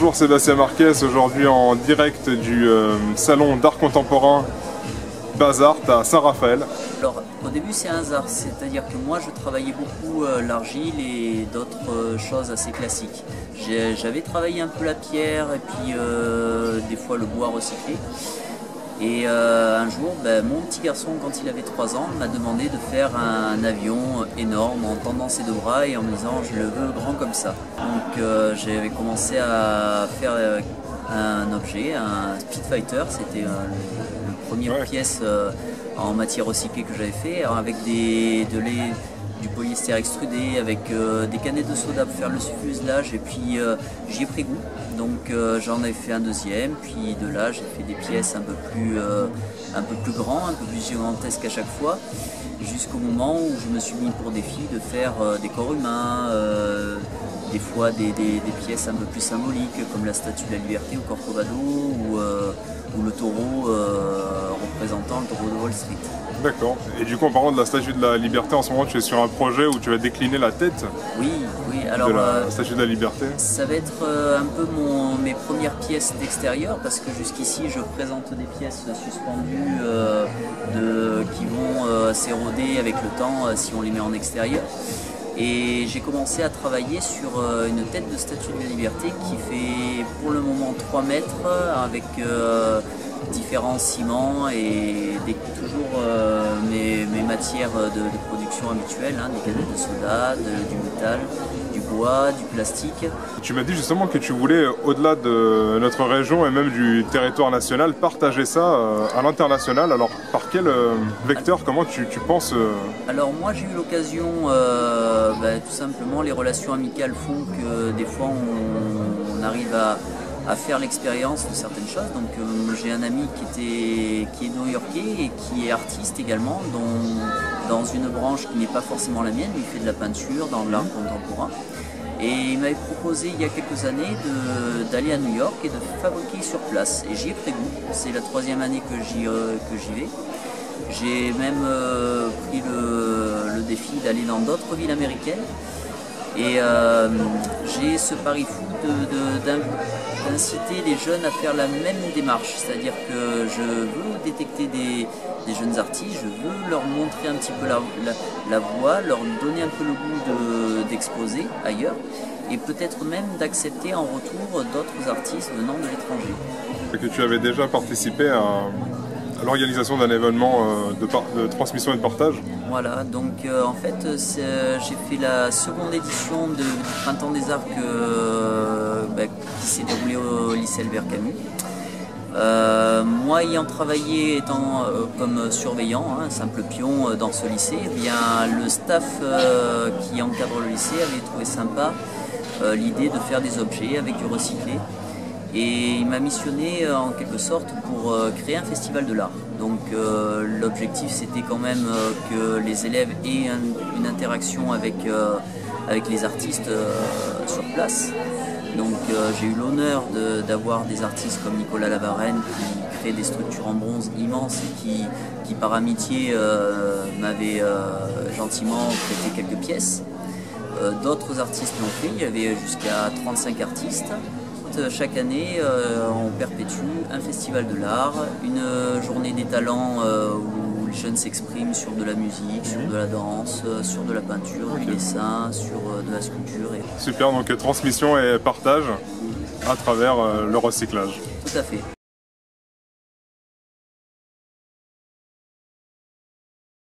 Bonjour Sébastien Marquez, aujourd'hui en direct du salon d'art contemporain Bazart à Saint-Raphaël. Alors au début c'est un hasard, c'est-à-dire que moi je travaillais beaucoup l'argile et d'autres choses assez classiques. J'avais travaillé un peu la pierre et puis des fois le bois recyclé. Et un jour, mon petit garçon, quand il avait 3 ans, m'a demandé de faire un avion énorme en tendant ses 2 bras et en me disant je le veux grand comme ça. Donc j'avais commencé à faire un objet, un Speedfighter, c'était la première pièce en matière recyclée que j'avais fait, avec du polyester extrudé, avec des canettes de soda pour faire le fuselage, et puis j'y ai pris goût. Donc j'en ai fait un deuxième, puis de là j'ai fait des pièces un peu plus grands, un peu plus gigantesques à chaque fois, jusqu'au moment où je me suis mis pour défi de faire des corps humains, des fois des pièces un peu plus symboliques comme la Statue de la Liberté au Corcovado ou le taureau représentant le taureau de Wall Street. D'accord. Et du coup, en parlant de la Statue de la Liberté, en ce moment tu es sur un projet où tu vas décliner la tête alors, de la Statue de la Liberté. Ça va être un peu mes premières pièces d'extérieur, parce que jusqu'ici je présente des pièces suspendues qui vont s'éroder avec le temps si on les met en extérieur. Et j'ai commencé à travailler sur une tête de Statue de la Liberté qui fait pour le moment 3 mètres avec différents ciments et toujours mes matières de production habituelles, des canettes de soda, du métal, du bois, du plastique. Tu m'as dit justement que tu voulais, au-delà de notre région et même du territoire national, partager ça à l'international. Alors par quel vecteur, comment tu penses Alors moi j'ai eu l'occasion, tout simplement les relations amicales font que des fois on arrive à faire l'expérience de certaines choses. Donc j'ai un ami qui est new-yorkais et qui est artiste également, dans une branche qui n'est pas forcément la mienne. Il fait de la peinture dans l'art contemporain. Et il m'avait proposé il y a quelques années d'aller à New York et de fabriquer sur place. Et j'y ai pris goût. C'est la 3e année que j'y vais. J'ai même pris le défi d'aller dans d'autres villes américaines. Et j'ai ce pari fou d'inciter les jeunes à faire la même démarche, c'est-à-dire que je veux détecter des jeunes artistes, je veux leur montrer un petit peu la voie, leur donner un peu le goût d'exposer ailleurs, et peut-être même d'accepter en retour d'autres artistes venant de l'étranger. Que tu avais déjà participé à l'organisation d'un événement de transmission et de partage. Voilà, donc en fait j'ai fait la 2e édition du Printemps des Arts qui s'est déroulé au lycée Albert Camus. Moi ayant travaillé comme surveillant, un simple pion dans ce lycée, le staff qui encadre le lycée avait trouvé sympa l'idée de faire des objets avec du recyclé. Et il m'a missionné en quelque sorte pour créer un festival de l'art. Donc l'objectif c'était quand même que les élèves aient une interaction avec les artistes sur place. Donc j'ai eu l'honneur d'avoir des artistes comme Nicolas Lavarenne qui crée des structures en bronze immenses et qui par amitié m'avait gentiment prêté quelques pièces. D'autres artistes l'ont fait, il y avait jusqu'à 35 artistes. Chaque année, on perpétue un festival de l'art, une journée des talents où les jeunes s'expriment sur de la musique, sur de la danse, sur de la peinture, du dessin, sur de la sculpture. Super, donc transmission et partage à travers le recyclage. Tout à fait.